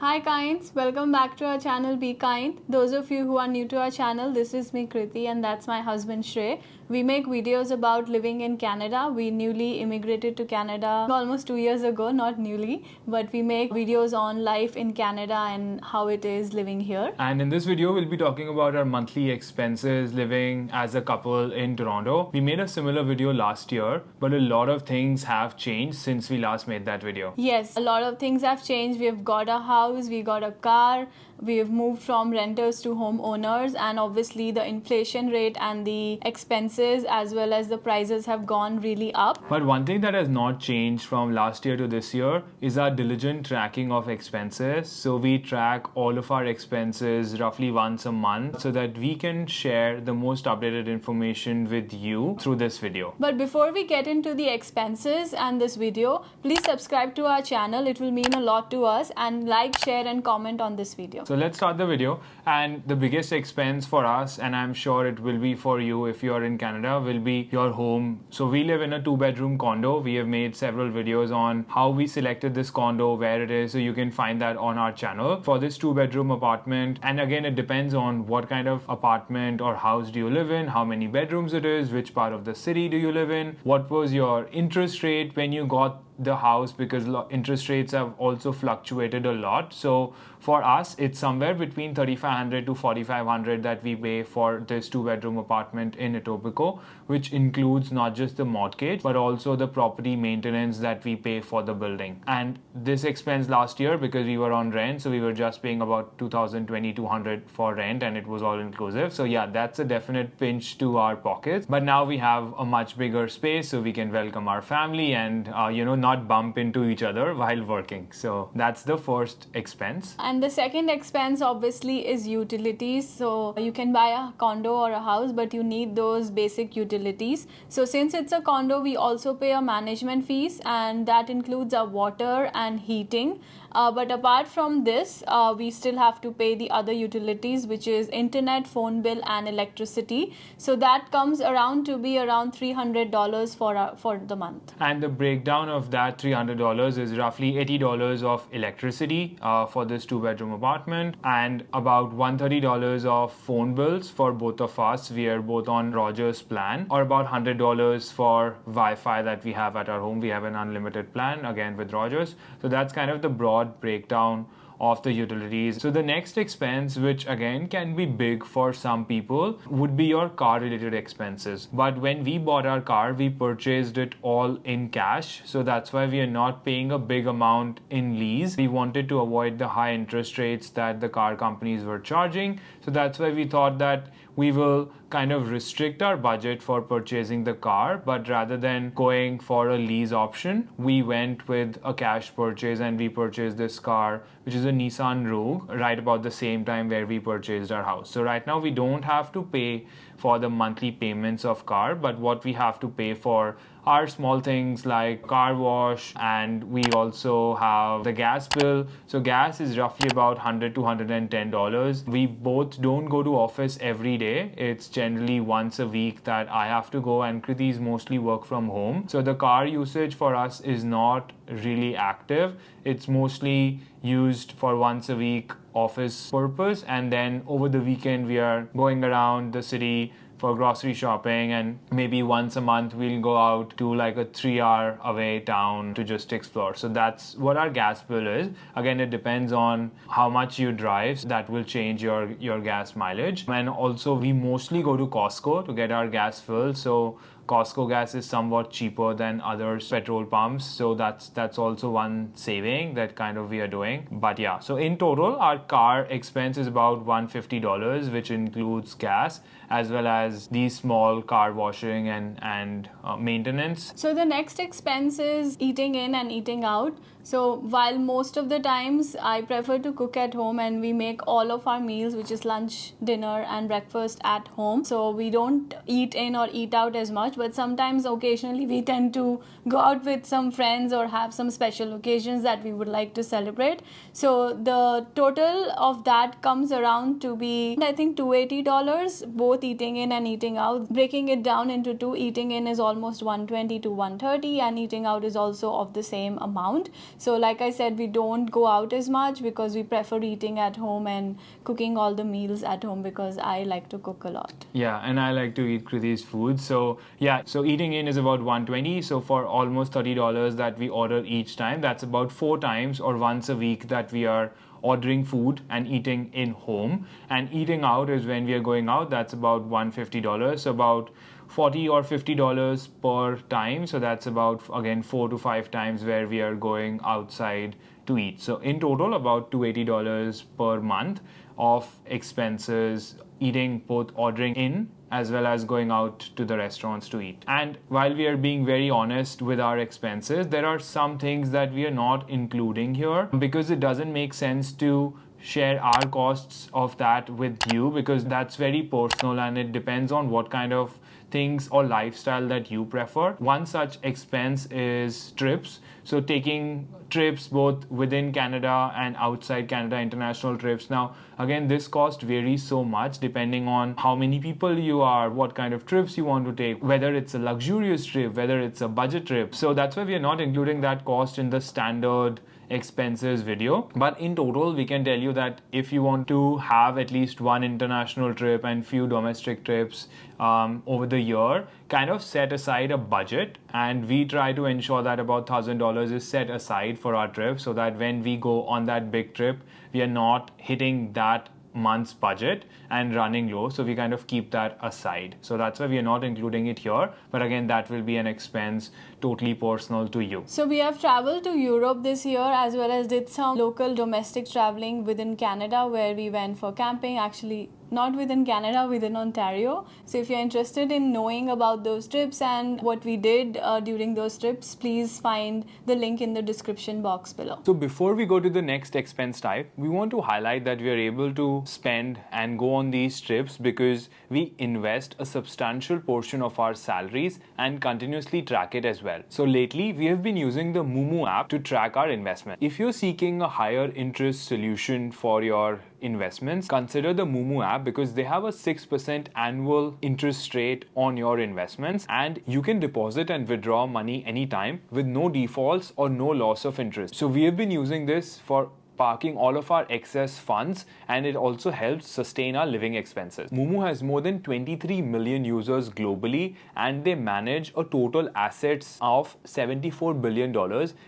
Hi Kinds, welcome back to our channel Be Kind. Those of you who are new to our channel, this is me Kriti and that's my husband Shrey. We make videos about living in Canada. We newly immigrated to Canada almost 2 years ago, not newly, but we make videos on life in Canada and how it is living here. And in this video, we'll be talking about our monthly expenses living as a couple in Toronto. We made a similar video last year, but a lot of things have changed since we last made that video. Yes, a lot of things have changed. We've got a house, we got a car, we've moved from renters to homeowners, and obviously the inflation rate and the expenses as well as the prices have gone really up. But one thing that has not changed from last year to this year is our diligent tracking of expenses. So we track all of our expenses roughly once a month so that we can share the most updated information with you through this video. But before we get into the expenses and this video, please subscribe to our channel. It will mean a lot to us, and like, share and comment on this video. So let's start the video. And the biggest expense for us, and I'm sure it will be for you if you're in Canada, will be your home. So we live in a 2-bedroom condo. We have made several videos on how we selected this condo, where it is, so you can find that on our channel. For this 2-bedroom apartment, and again it depends on what kind of apartment or house do you live in, how many bedrooms it is, which part of the city do you live in, what was your interest rate when you got the house, because interest rates have also fluctuated a lot. So for us, it's somewhere between $3,500 to $4,500 that we pay for this 2-bedroom apartment in Etobicoke, which includes not just the mortgage but also the property maintenance that we pay for the building. And this expense last year, because we were on rent, so we were just paying about $2,200 for rent, and it was all inclusive. So yeah, that's a definite pinch to our pockets. But now we have a much bigger space, so we can welcome our family and not bump into each other while working. So that's the first expense. And the second expense obviously is utilities. So you can buy a condo or a house, but you need those basic utilities. So since it's a condo, we also pay a management fees, and that includes our water and heating. But apart from this, we still have to pay the other utilities, which is internet, phone bill and electricity. So that comes around to be around $300 for the month. And the breakdown of that $300 is roughly $80 of electricity for this 2-bedroom apartment, and about $130 of phone bills for both of us. We are both on Rogers plan, or about $100 for Wi-Fi that we have at our home. We have an unlimited plan again with Rogers. So that's kind of the broad breakdown of the utilities. So the next expense, which again can be big for some people, would be your car related expenses. But when we bought our car, we purchased it all in cash. So that's why we are not paying a big amount in lease. We wanted to avoid the high interest rates that the car companies were charging. So that's why we thought that we will kind of restrict our budget for purchasing the car, but rather than going for a lease option, we went with a cash purchase, and we purchased this car, which is a Nissan Rogue, right about the same time where we purchased our house. So right now we don't have to pay for the monthly payments of car, but what we have to pay for are small things like car wash, and we also have the gas bill. So gas is roughly about $100 to $110. We both don't go to office every day. It's generally once a week that I have to go, and Kriti's mostly work from home. So the car usage for us is not really active. It's mostly used for once a week office purpose, and then over the weekend we are going around the city for grocery shopping, and maybe once a month we'll go out to like a 3-hour away town to just explore. So that's what our gas bill is. Again, it depends on how much you drive. So that will change your gas mileage. And also we mostly go to Costco to get our gas filled. So Costco gas is somewhat cheaper than other petrol pumps, so that's also one saving that kind of we are doing. But yeah, so in total our car expense is about $150, which includes gas as well as these small car washing and maintenance. So the next expense is eating in and eating out. So while most of the times I prefer to cook at home, and we make all of our meals, which is lunch, dinner and breakfast, at home, so we don't eat in or eat out as much. But sometimes occasionally we tend to go out with some friends or have some special occasions that we would like to celebrate. So the total of that comes around to be, I think, $280, both eating in and eating out. Breaking it down into two, eating in is almost $120 to $130 and eating out is also of the same amount. So like I said, we don't go out as much because we prefer eating at home and cooking all the meals at home because I like to cook a lot. Yeah, and I like to eat Kriti's food. So yeah, so eating in is about $120. So for almost $30 that we order each time, that's about 4 times or once a week that we are ordering food and eating in home. And eating out is when we are going out, that's about $150. So about $40 or $50 per time. So that's about, again, 4 to 5 times where we are going outside to eat. So in total, about $280 per month of expenses eating, both ordering in as well as going out to the restaurants to eat. And while we are being very honest with our expenses, there are some things that we are not including here because it doesn't make sense to share our costs of that with you, because that's very personal and it depends on what kind of things or lifestyle that you prefer. One such expense is trips. So taking trips both within Canada and outside Canada, international trips. Now, again, this cost varies so much depending on how many people you are, what kind of trips you want to take, whether it's a luxurious trip, whether it's a budget trip. So that's why we are not including that cost in the standard expenses video. But in total, we can tell you that if you want to have at least one international trip and few domestic trips over the year, kind of set aside a budget, and we try to ensure that about $1,000 is set aside for our trip, so that when we go on that big trip, we are not hitting that month's budget and running low. So we kind of keep that aside. So that's why we are not including it here. But again, that will be an expense totally personal to you. So we have traveled to Europe this year, as well as did some local domestic traveling within Canada, where we went for camping. Actually, not within Canada, within Ontario. So if you're interested in knowing about those trips and what we did during those trips, please find the link in the description box below. So before we go to the next expense type, we want to highlight that we are able to spend and go on these trips because we invest a substantial portion of our salaries and continuously track it as well. So lately, we have been using the Moomoo app to track our investment. If you're seeking a higher interest solution for your investments, consider the Moomoo app because they have a 6% annual interest rate on your investments, and you can deposit and withdraw money anytime with no defaults or no loss of interest. So we have been using this for parking all of our excess funds, and it also helps sustain our living expenses. Moomoo has more than 23 million users globally, and they manage a total assets of $74 billion.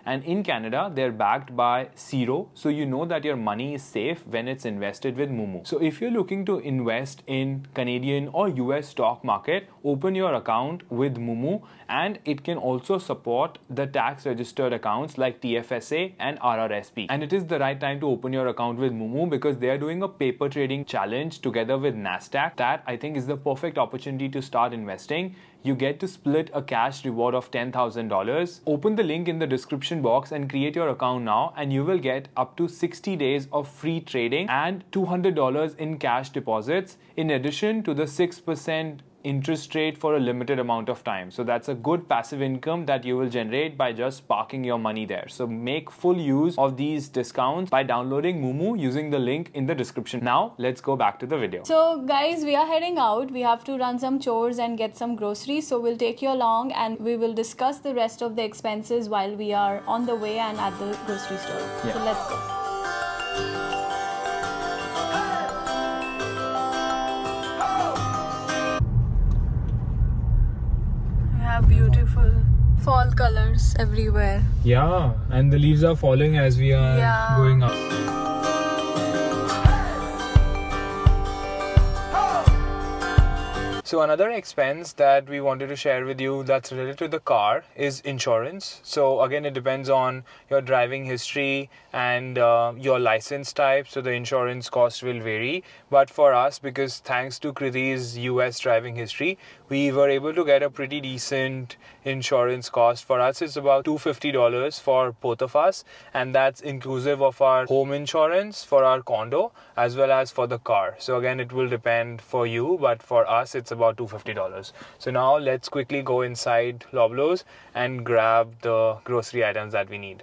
And in Canada, they're backed by CIRO, so you know that your money is safe when it's invested with Moomoo. So if you're looking to invest in Canadian or US stock market, open your account with Moomoo, and it can also support the tax registered accounts like TFSA and RRSP. And it is the right time to open your account with Moomoo because they are doing a paper trading challenge together with Nasdaq. That I think is the perfect opportunity to start investing. You get to split a cash reward of $10,000. Open the link in the description box and create your account now, and you will get up to 60 days of free trading and $200 in cash deposits, in addition to the 6% interest rate for a limited amount of time. So that's a good passive income that you will generate by just parking your money there. So make full use of these discounts by downloading Moomoo using the link in the description. Now let's go back to the video. So guys, we are heading out. We have to run some chores and get some groceries. So we'll take you along and we will discuss the rest of the expenses while we are on the way and at the grocery store. Yeah. So let's go. Beautiful fall colors everywhere. Yeah, and the leaves are falling as we are going up. So another expense that we wanted to share with you that's related to the car is insurance. So again, it depends on your driving history and your license type. So the insurance cost will vary. But for us, because thanks to Kriti's US driving history, we were able to get a pretty decent insurance cost. For us, it's about $250 for both of us. And that's inclusive of our home insurance for our condo as well as for the car. So again, it will depend for you, but for us, it's about $250. So now let's quickly go inside Loblaws and grab the grocery items that we need.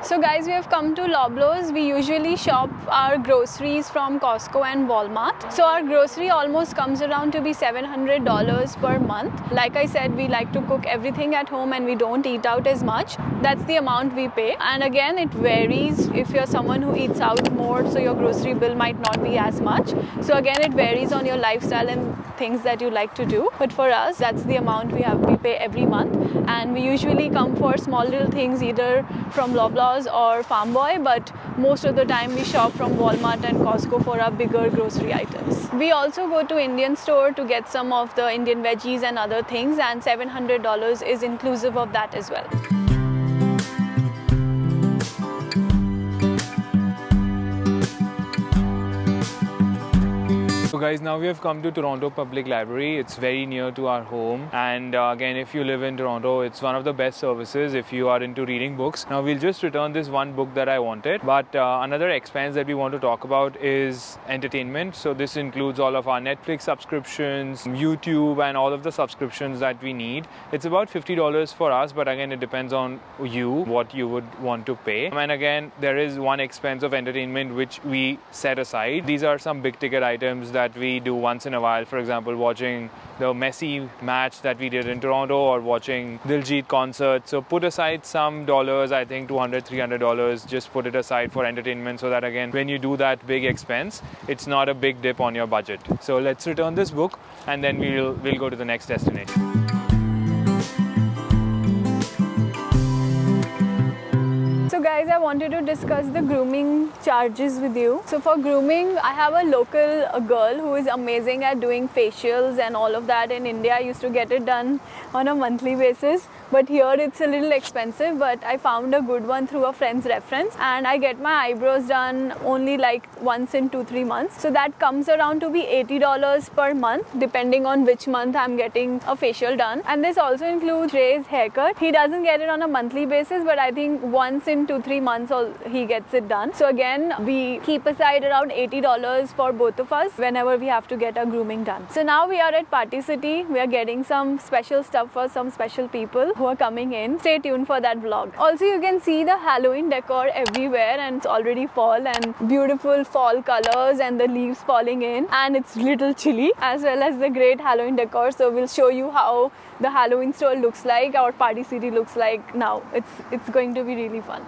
So guys, we have come to Loblaws, we usually shop our groceries from Costco and Walmart. So our grocery almost comes around to be $700 per month. Like I said, we like to cook everything at home and we don't eat out as much. That's the amount we pay. And again, it varies if you're someone who eats out more, so your grocery bill might not be as much. So again, it varies on your lifestyle and things that you like to do. But for us, that's the amount we pay every month. And we usually come for small little things either from Loblaws or Farm Boy, but most of the time we shop from Walmart and Costco for our bigger grocery items. We also go to Indian store to get some of the Indian veggies and other things, and $700 is inclusive of that as well. So guys, now we have come to Toronto Public Library. It's very near to our home, and again, if you live in Toronto, it's one of the best services if you are into reading books. Now we'll just return this one book that I wanted, but another expense that we want to talk about is entertainment. So this includes all of our Netflix subscriptions, YouTube, and all of the subscriptions that we need. It's about $50 for us, but again, it depends on you, what you would want to pay. And again, there is one expense of entertainment which we set aside. These are some big ticket items that we do once in a while. For example, watching the Messi match that we did in Toronto, or watching Diljit concert. So put aside some dollars, I think $200, $300, just put it aside for entertainment, so that again, when you do that big expense, it's not a big dip on your budget. So let's return this book and then we'll go to the next destination. So guys, I wanted to discuss the grooming charges with you. So for grooming, I have a local girl who is amazing at doing facials and all of that. In India, I used to get it done on a monthly basis, but here it's a little expensive, but I found a good one through a friend's reference, and I get my eyebrows done only like once in 2-3 months. So that comes around to be $80 per month, depending on which month I'm getting a facial done. And this also includes Ray's haircut. He doesn't get it on a monthly basis, but I think once in 2-3 months he gets it done. So again, we keep aside around $80 for both of us whenever we have to get our grooming done. So now we are at Party City. We are getting some special stuff for some special people who are coming in. Stay tuned for that vlog. Also, you can see the Halloween decor everywhere, and it's already fall and beautiful fall colors and the leaves falling in, and it's little chilly, as well as the great Halloween decor. So we'll show you how the Halloween store looks like, or Party City looks like now. It's going to be really fun.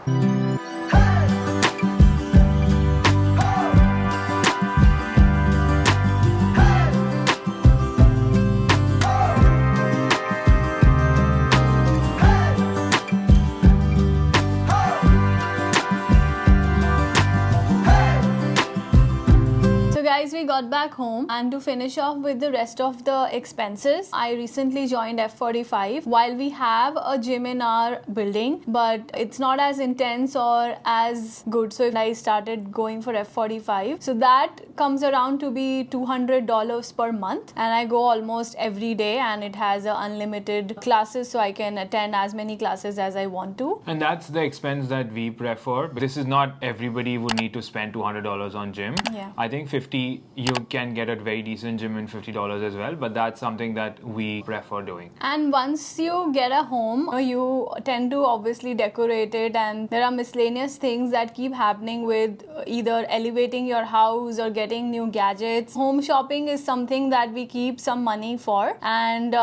Guys, we got back home, and to finish off with the rest of the expenses, I recently joined F45. While we have a gym in our building, but it's not as intense or as good, so I started going for F45. So that comes around to be $200 per month, and I go almost every day, and it has unlimited classes, so I can attend as many classes as I want to. And that's the expense that we prefer. This is not everybody would need to spend $200 on gym. Yeah. I think you can get a very decent gym in $50 as well, but that's something that we prefer doing. And once you get a home, you tend to obviously decorate it, and there are miscellaneous things that keep happening with either elevating your house or getting new gadgets. Home shopping is something that we keep some money for, and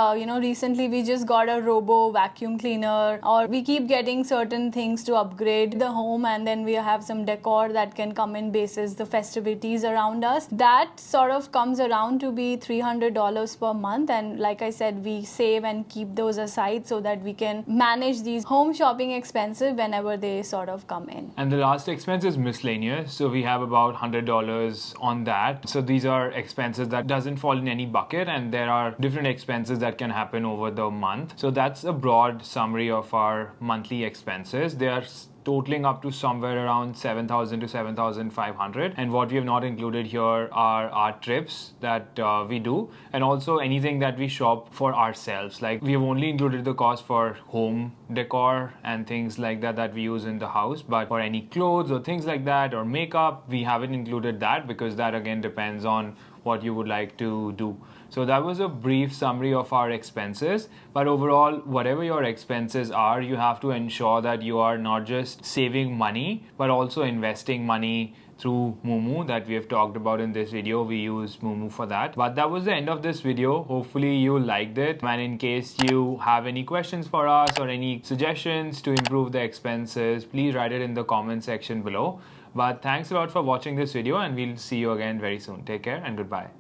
recently we just got a robo vacuum cleaner, or we keep getting certain things to upgrade the home, and then we have some decor that can come in basis the festivities around us. That sort of comes around to be $300 per month, and like I said, we save and keep those aside so that we can manage these home shopping expenses whenever they sort of come in. And the last expense is miscellaneous, so we have about $100 on that. So these are expenses that doesn't fall in any bucket, and there are different expenses that can happen over the month. So that's a broad summary of our monthly expenses. They are totaling up to somewhere around $7,000 to $7,500, and what we have not included here are our trips that we do, and also anything that we shop for ourselves. Like, we have only included the cost for home decor and things like that we use in the house, but for any clothes or things like that, or makeup, we haven't included that, because that again depends on what you would like to do So that was a brief summary of our expenses. But overall, whatever your expenses are, you have to ensure that you are not just saving money, but also investing money through Moomoo that we have talked about in this video. We use Moomoo for that. But that was the end of this video. Hopefully you liked it. And in case you have any questions for us or any suggestions to improve the expenses, please write it in the comment section below. But thanks a lot for watching this video, and we'll see you again very soon. Take care and goodbye.